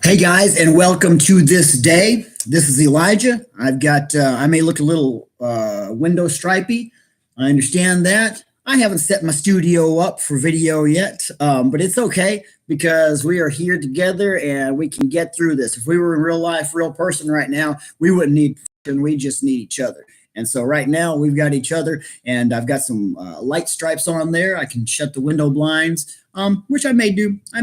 Hey guys, and welcome to this day. This is Elijah. I may look a little window stripy. I understand that. I haven't set my studio up for video yet, but it's okay because we are here together and we can get through this. If we were in real life, real person right now, we wouldn't need, and we just need each other. And so right now we've got each other, and I've got some light stripes on there. I can shut the window blinds, which I may do. I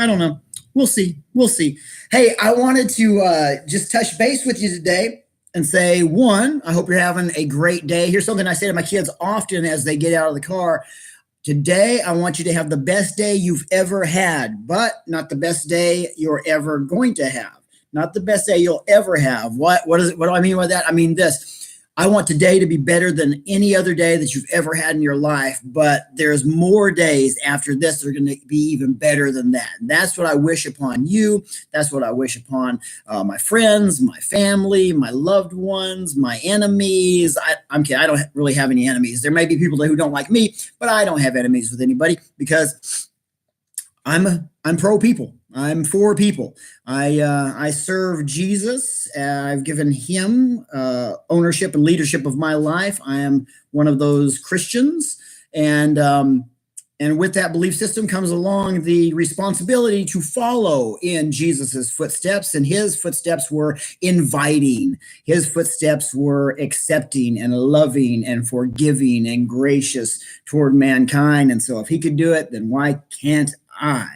don't know. We'll see. We'll see. Hey, I wanted to just touch base with you today and say, one, I hope you're having a great day. Here's something I say to my kids often as they get out of the car. Today, I want you to have the best day you've ever had, but not the best day you're ever going to have. Not the best day you'll ever have. What do I mean by that? I mean this. I want today to be better than any other day that you've ever had in your life, but there's more days after this that are going to be even better than that. And that's what I wish upon you. That's what I wish upon my friends, my family, my loved ones, my enemies. I'm kidding. I don't really have any enemies. There may be people who don't like me, but I don't have enemies with anybody because I'm pro people. I'm for people. I serve Jesus. I've given him ownership and leadership of my life. I am one of those Christians, and with that belief system comes along the responsibility to follow in Jesus's footsteps. And his footsteps were inviting. His footsteps were accepting and loving and forgiving and gracious toward mankind. And so, if he could do it, then why can't I?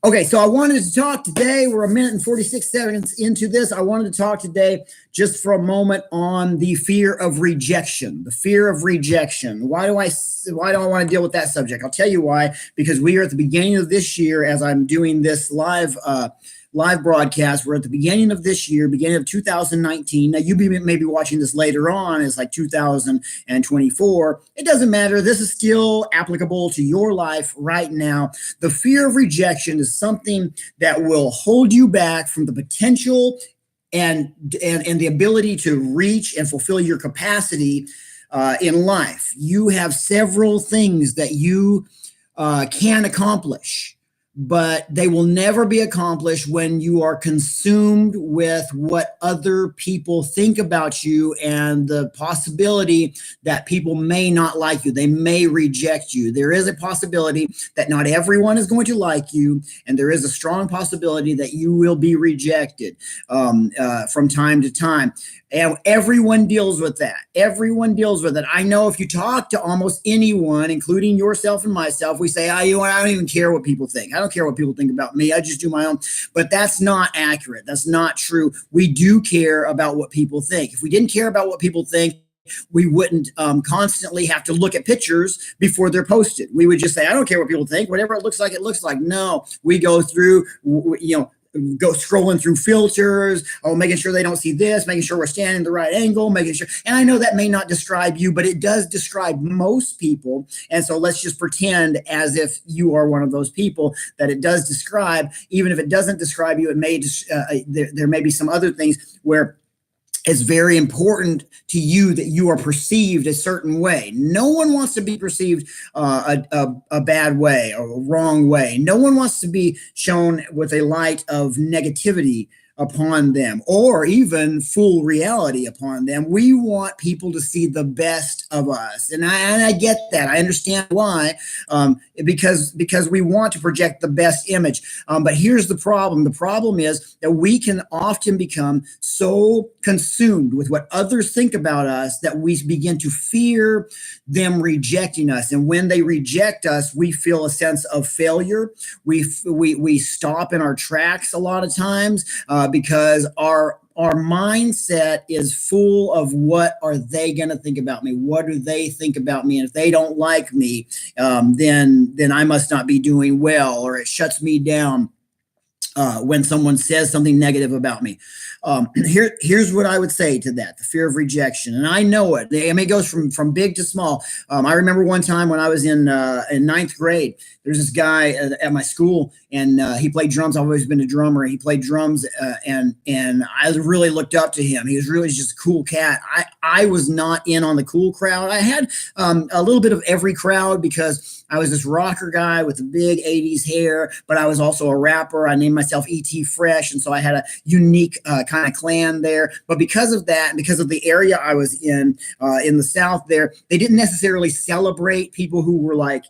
Okay, so I wanted to talk today. We're a minute and 46 seconds into this. I wanted to talk today just for a moment on the fear of rejection. The fear of rejection. Why do I want to deal with that subject? I'll tell you why. Because we are at the beginning of this year, as I'm doing this live broadcast. We're at the beginning of this year, beginning of 2019. Now, you may be watching this later on. It's like 2024. It doesn't matter. This is still applicable to your life right now. The fear of rejection is something that will hold you back from the potential and the ability to reach and fulfill your capacity in life. You have several things that you can accomplish, but they will never be accomplished when you are consumed with what other people think about you and the possibility that people may not like you. They may reject you. There is a possibility that not everyone is going to like you, and there is a strong possibility that you will be rejected from time to time. And everyone deals with that. Everyone deals with it. I know if you talk to almost anyone, including yourself and myself, we say, I don't even care what people think. I don't care what people think about me. I just do my own. But that's not accurate. That's not true. We do care about what people think. If we didn't care about what people think, we wouldn't constantly have to look at pictures before they're posted. We would just say, I don't care what people think. Whatever it looks like, it looks like. No, we go through, go scrolling through filters, making sure they don't see this, making sure we're standing the right angle, making sure. And I know that may not describe you, but it does describe most people. And so let's just pretend as if you are one of those people that it does describe. Even if it doesn't describe you, it may there may be some other things where it's very important to you that you are perceived a certain way. No one wants to be perceived a bad way or a wrong way. No one wants to be shown with a light of negativity upon them, or even full reality upon them. We want people to see the best of us, and I get that. I understand why, because we want to project the best image. But here's the problem. The problem is that we can often become so consumed with what others think about us that we begin to fear them rejecting us. And when they reject us, we feel a sense of failure. We stop in our tracks a lot of times. Because our mindset is full of what are they going to think about me? What do they think about me? And if they don't like me, then I must not be doing well, or it shuts me down when someone says something negative about me. Here's what I would say to that: the fear of rejection. And I know it. It goes from big to small. I remember one time when I was in ninth grade, there's this guy at my school, and he played drums. I've always been a drummer. He played drums, and I really looked up to him. He was really just a cool cat. I was not in on the cool crowd. I had a little bit of every crowd because I was this rocker guy with the big 80s hair, but I was also a rapper. I named myself E.T. Fresh. And so I had a unique kind of clan there. But because of that, and because of the area I was in the South there, they didn't necessarily celebrate people who were like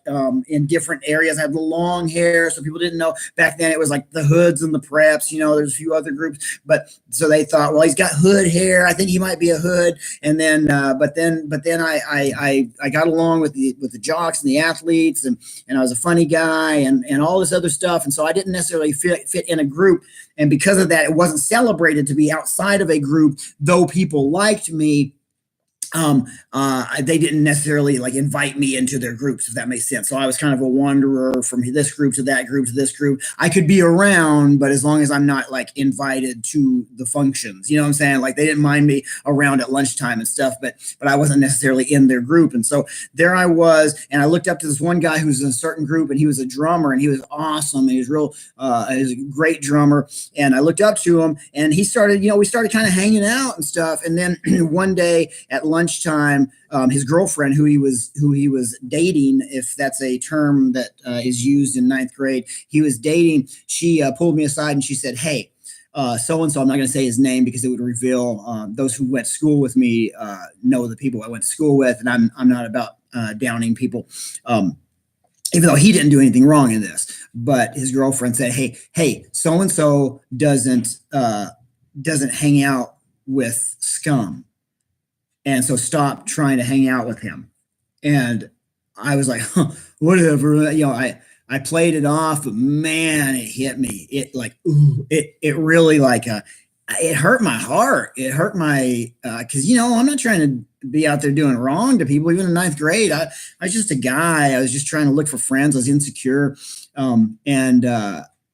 in different areas. I had the long hair, so people didn't know. Back then it was like the hoods and the preps, there's a few other groups, but so they thought, well, he's got hood hair, I think he might be a hood. And then but then I got along with the jocks and the athletes, and I was a funny guy and all this other stuff. And so I didn't necessarily fit in a group, and because of that, it wasn't celebrated to be outside of a group, though people liked me. They didn't necessarily like invite me into their groups, if that makes sense. So I was kind of a wanderer from this group to that group to this group. I could be around, but as long as I'm not like invited to the functions, you know what I'm saying? Like they didn't mind me around at lunchtime and stuff, but I wasn't necessarily in their group. And so there I was, and I looked up to this one guy who was in a certain group, and he was a drummer, and he was awesome. And he was he was a great drummer. And I looked up to him, and he started, we started kind of hanging out and stuff. And then one day at lunchtime, his girlfriend, who he was dating, if that's a term that is used in ninth grade, he was dating. She pulled me aside and she said, "Hey, so and so." I'm not going to say his name because it would reveal those who went to school with me know the people I went to school with, and I'm not about downing people. Even though he didn't do anything wrong in this, but his girlfriend said, "Hey, so and so doesn't hang out with scum. And so stop trying to hang out with him." And I was like, whatever, I played it off, but man, it hit me. It like, ooh, it really like, it hurt my heart. It hurt my, cause I'm not trying to be out there doing wrong to people. Even in ninth grade, I was just a guy. I was just trying to look for friends. I was insecure. And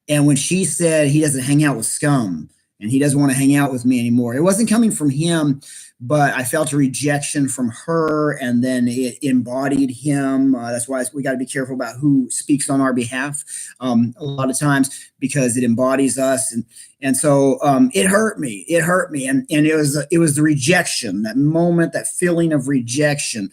when she said he doesn't hang out with scum and he doesn't want to hang out with me anymore, it wasn't coming from him, but I felt a rejection from her, and then it embodied him. That's why we got to be careful about who speaks on our behalf a lot of times, because it embodies us. And so it hurt me. It hurt me. And it was the rejection, that moment, that feeling of rejection.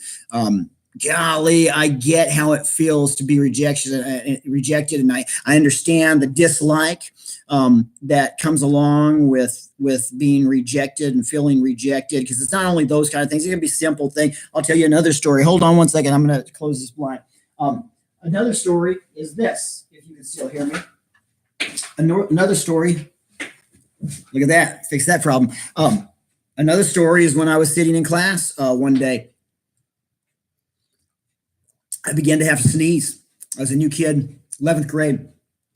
Golly, I get how it feels to be rejected, and I understand the dislike that comes along with being rejected and feeling rejected, because it's not only those kind of things. It can be simple thing. I'll tell you another story. Hold on one second. I'm going to close this blind. Another story is this, if you can still hear me. Another story. Look at that. Fix that problem. Another story is when I was sitting in class one day. I began to have to sneeze. I was a new kid, 11th grade,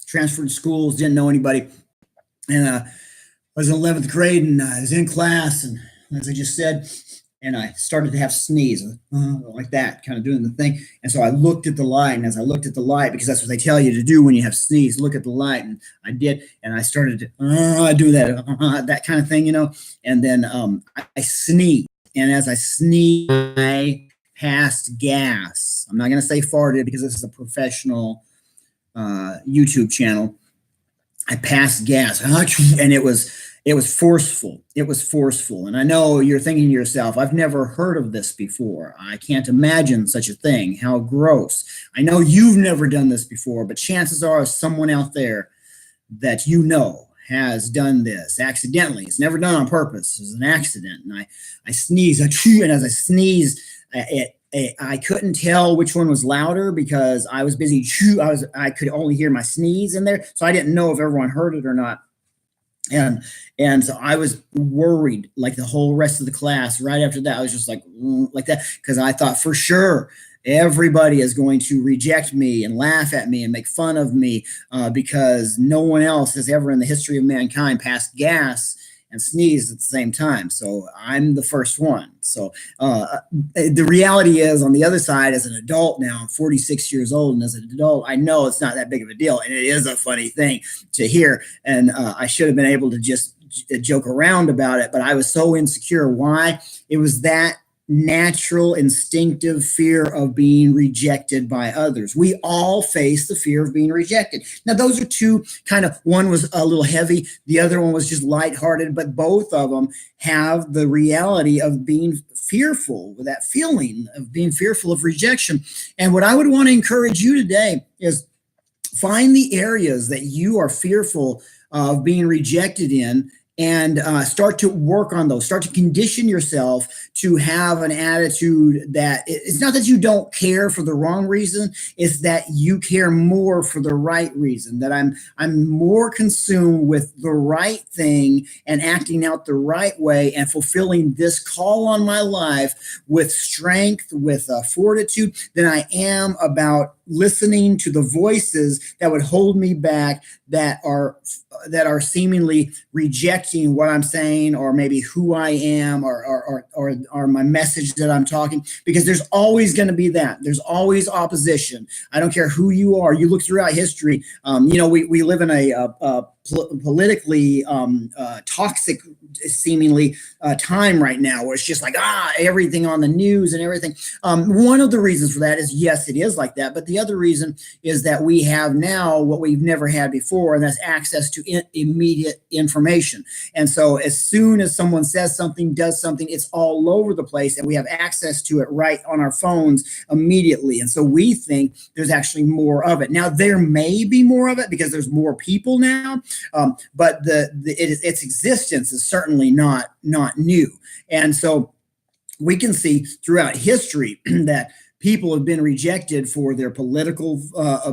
transferred schools, didn't know anybody. And I was in 11th grade, and I was in class, and as I just said, and I started to have to sneeze, like that, kind of doing the thing. And so I looked at the light, and as I looked at the light, because that's what they tell you to do when you have to sneeze, look at the light, and I did, and I started to do that, that kind of thing, and then I sneezed, and as I sneezed, I passed gas. I'm not going to say farted because this is a professional YouTube channel. I passed gas, and it was forceful. It was forceful. And I know you're thinking to yourself, I've never heard of this before. I can't imagine such a thing. How gross. I know you've never done this before, but chances are someone out there that has done this accidentally. It's never done on purpose. It's an accident. And I sneezed, and as I sneezed, I couldn't tell which one was louder because I was busy. I could only hear my sneeze in there, so I didn't know if everyone heard it or not. And so I was worried, like the whole rest of the class. Right after that, I was just like that, because I thought for sure everybody is going to reject me and laugh at me and make fun of me because no one else has ever in the history of mankind passed gas and sneezed at the same time. So I'm the first one. So the reality is, on the other side, as an adult now, I'm 46 years old, and as an adult, I know it's not that big of a deal, and it is a funny thing to hear. And I should have been able to just joke around about it, but I was so insecure. Why? It was that natural, instinctive fear of being rejected by others. We all face the fear of being rejected. Now, those are two kind of, one was a little heavy, the other one was just lighthearted, but both of them have the reality of being fearful, that feeling of being fearful of rejection. And what I would want to encourage you today is find the areas that you are fearful of being rejected in, and start to work on those. Start to condition yourself to have an attitude that it's not that you don't care for the wrong reason, it's that you care more for the right reason, that I'm more consumed with the right thing and acting out the right way and fulfilling this call on my life with strength, with fortitude, than I am about listening to the voices that would hold me back, that are seemingly rejecting what I'm saying, or maybe who I am, or my message that I'm talking, because there's always going to be that. There's always opposition. I don't care who you are. You look throughout history. We live in a politically toxic, seemingly time right now, where it's just like everything on the news and everything. One of the reasons for that is, yes, it is like that, but the other reason is that we have now what we've never had before, and that's access to immediate information. And so as soon as someone says something, does something, it's all over the place, and we have access to it right on our phones immediately. And so we think there's actually more of it. Now, there may be more of it because there's more people now, but its existence is certainly not new. And so we can see throughout history that people have been rejected for their political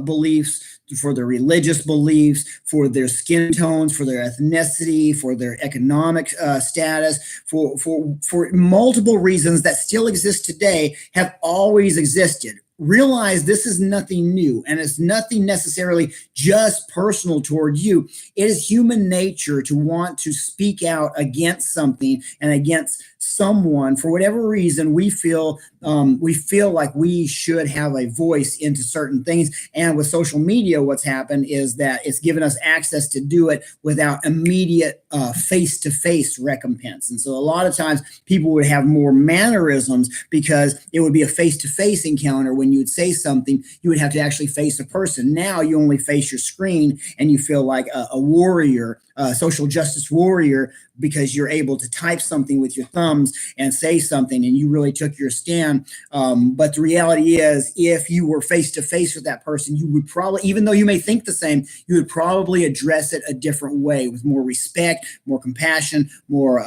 beliefs, for their religious beliefs, for their skin tones, for their ethnicity, for their economic status, for multiple reasons that still exist today, have always existed. Realize this is nothing new, and it's nothing necessarily just personal toward you. It is human nature to want to speak out against something and against someone for whatever reason. We feel like we should have a voice into certain things. And with social media, what's happened is that it's given us access to do it without immediate face-to-face recompense. And so a lot of times people would have more mannerisms because it would be a face-to-face encounter. When you would say something, you would have to actually face a person. Now you only face your screen, and you feel like a warrior, a social justice warrior, because you're able to type something with your thumbs and say something, and you really took your stand. But the reality is, if you were face to face with that person, you would probably, even though you may think the same, you would probably address it a different way, with more respect, more compassion, more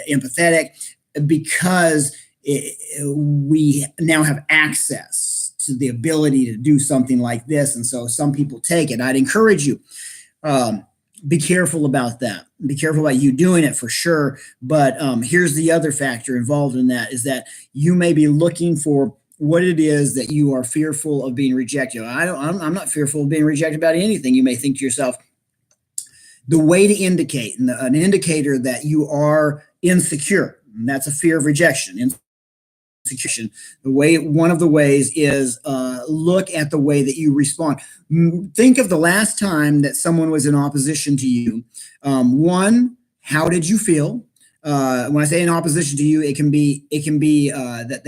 empathetic, because we now have access to the ability to do something like this. And so some people take it. I'd encourage you, be careful about that. Be careful about you doing it, for sure. But here's the other factor involved in that, is that you may be looking for what it is that you are fearful of being rejected. I'm not fearful of being rejected about anything. You may think to yourself, the way to indicate, an indicator that you are insecure, and that's a fear of rejection. One of the ways is look at the way that you respond. Think of the last time that someone was in opposition to you. One, how did you feel? When I say in opposition to you, it can be that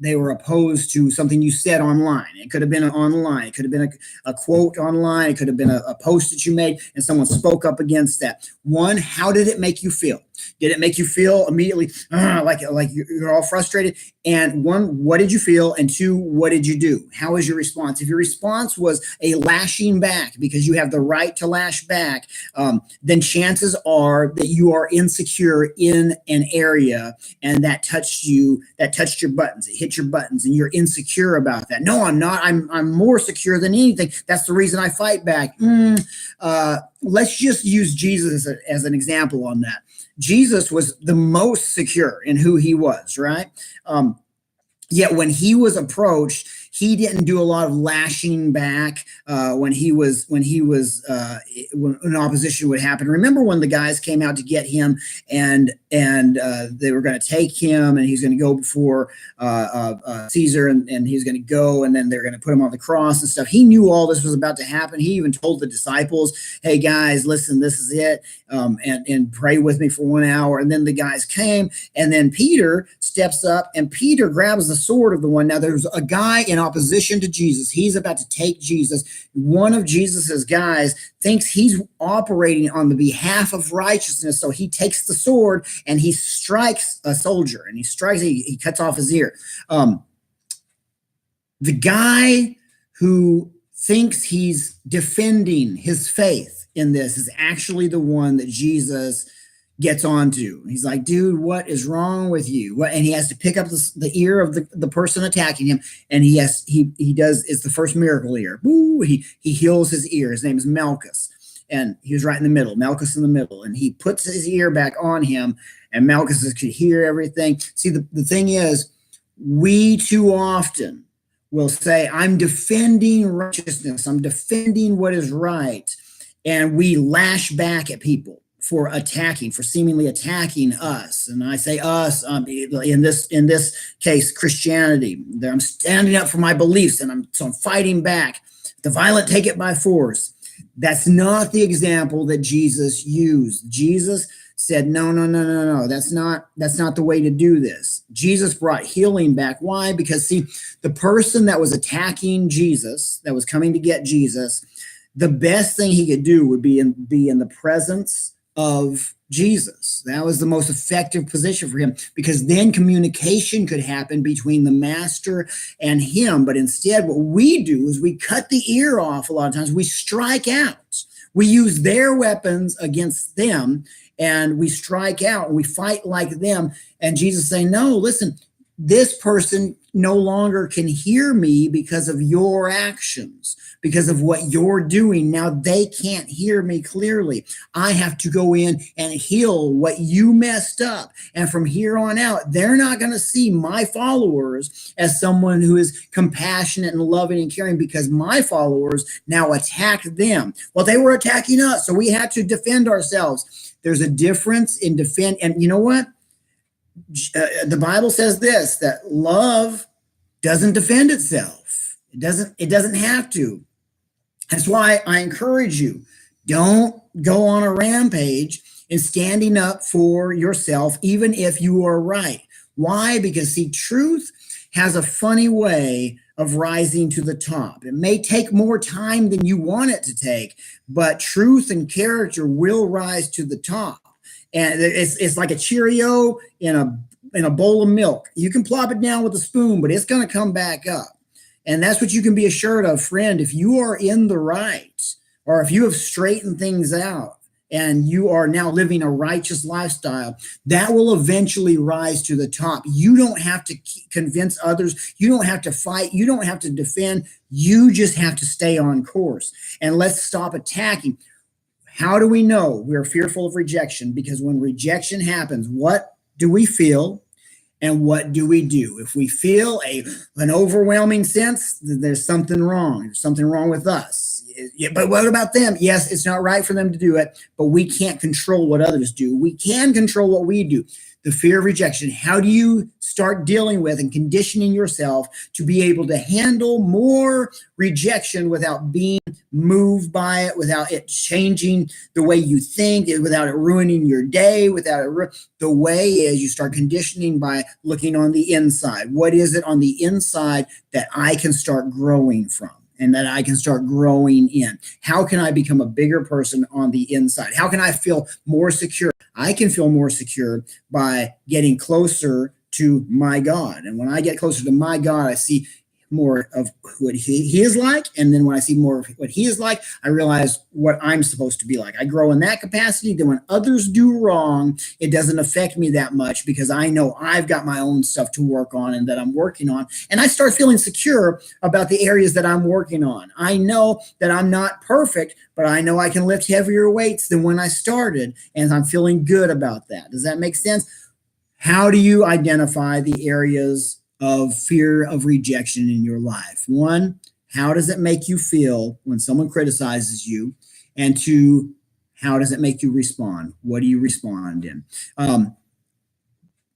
they were opposed to something you said online. It could have been online. It could have been a quote online. It could have been a post that you made, and someone spoke up against that. One, how did it make you feel? Did it make you feel immediately like you're all frustrated? And one, what did you feel? And two, what did you do? How was your response? If your response was a lashing back, because you have the right to lash back, then chances are that you are insecure in an area, and that touched your buttons. It hit your buttons, and you're insecure about that. No, I'm not. I'm more secure than anything. That's the reason I fight back. Let's just use Jesus as an example on that. Jesus was the most secure in who he was, right? Yet when he was approached, he didn't do a lot of lashing back when an opposition would happen. Remember when the guys came out to get him, and they were going to take him, and he's going to go before Caesar, and he's going to go, and then they're going to put him on the cross and stuff. He knew all this was about to happen. He even told the disciples, "Hey guys, listen, this is it, and pray with me for 1 hour." And then the guys came, and then Peter steps up, and Peter grabs the sword of the one. Now there's a guy in opposition to Jesus. He's about to take Jesus. One of Jesus's guys thinks he's operating on the behalf of righteousness, so he takes the sword and he strikes a soldier, and he cuts off his ear. The guy who thinks he's defending his faith in this is actually the one that Jesus gets onto. He's like, "Dude, what is wrong with you?" And he has to pick up the ear of the person attacking him, and he does. It's the first miracle ear. Woo! He heals his ear. His name is Malchus, and he was right in the middle. Malchus in the middle, and he puts his ear back on him, and Malchus could hear everything. See, the thing is, we too often will say, "I'm defending righteousness. I'm defending what is right," and we lash back at people for seemingly attacking us. And I say us, in this case, Christianity. I'm standing up for my beliefs, and I'm fighting back. The violent take it by force. That's not the example that Jesus used. Jesus said, no, that's not the way to do this. Jesus brought healing back. Why? Because see, the person that was attacking Jesus, that was coming to get Jesus, the best thing he could do would be in the presence of Jesus. That was the most effective position for him, because then communication could happen between the master and him. But instead, what we do is we cut the ear off. A lot of times we strike out. We use their weapons against them, and we strike out, and we fight like them. And Jesus saying, no, listen, this person no longer can hear me because of your actions, because of what you're doing. Now they can't hear me clearly. I have to go in and heal what you messed up. And from here on out, they're not going to see my followers as someone who is compassionate and loving and caring, because my followers now attack them. Well, they were attacking us, so we had to defend ourselves. There's a difference in defend. And you know what? The Bible says this, that love doesn't defend itself. It doesn't have to. That's why I encourage you, don't go on a rampage in standing up for yourself, even if you are right. Why? Because see, truth has a funny way of rising to the top. It may take more time than you want it to take, but truth and character will rise to the top. And it's like a Cheerio in a bowl of milk. You can plop it down with a spoon, but it's going to come back up. And that's what you can be assured of, friend. If you are in the right, or if you have straightened things out and you are now living a righteous lifestyle, that will eventually rise to the top. You don't have to convince others. You don't have to fight. You don't have to defend. You just have to stay on course. And let's stop attacking. How do we know we're fearful of rejection? Because when rejection happens, what do we feel and what do we do? If we feel an overwhelming sense that there's something wrong, there's something wrong with us. But what about them? Yes, it's not right for them to do it, but we can't control what others do. We can control what we do. The fear of rejection. How do you start dealing with and conditioning yourself to be able to handle more rejection without being moved by it, without it changing the way you think, without it ruining your day, the way is you start conditioning by looking on the inside. What is it on the inside that I can start growing from? And that I can start growing in? How can I become a bigger person on the inside? How can I feel more secure? I can feel more secure by getting closer to my God. And when I get closer to my God, I see more of what he is like. And then when I see more of what he is like, I realize what I'm supposed to be like. I grow in that capacity. Then when others do wrong, it doesn't affect me that much, because I know I've got my own stuff to work on and that I'm working on. And I start feeling secure about the areas that I'm working on. I know that I'm not perfect, but I know I can lift heavier weights than when I started. And I'm feeling good about that. Does that make sense? How do you identify the areas of fear of rejection in your life. One, how does it make you feel when someone criticizes you? And two, how does it make you respond? What do you respond in?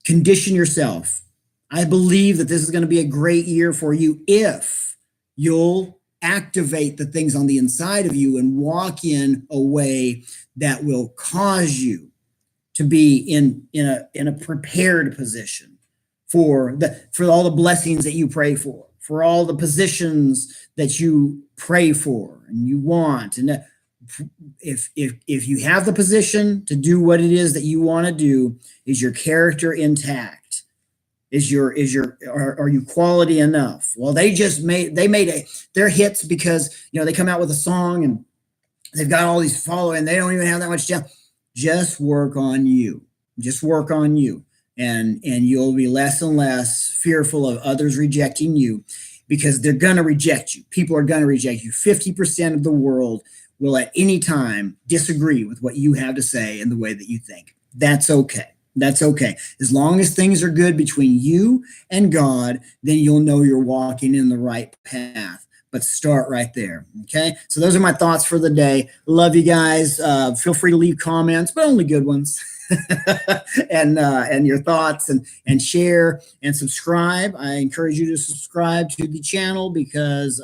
Condition yourself. I believe that this is going to be a great year for you if you'll activate the things on the inside of you and walk in a way that will cause you to be in a prepared position for all the blessings that you pray for all the positions that you pray for and you want. And if you have the position to do what it is that you want to do, is your character intact? Are you quality enough? Well, they made their hits because they come out with a song and they've got all these followers and they don't even have that much talent. Just work on you. Just work on you, and you'll be less and less fearful of others rejecting you, because they're gonna reject you. People are gonna reject you. 50% of the world will at any time disagree with what you have to say and the way that you think. That's okay. That's okay. As long as things are good between you and God, then you'll know you're walking in the right path. But start right there. Okay. So those are my thoughts for the day. Love you guys. Feel free to leave comments, but only good ones. and your thoughts and share and subscribe. I encourage you to subscribe to the channel because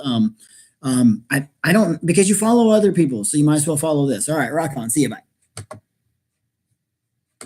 I don't, because you follow other people. So you might as well follow this. All right. Rock on. See you. Bye.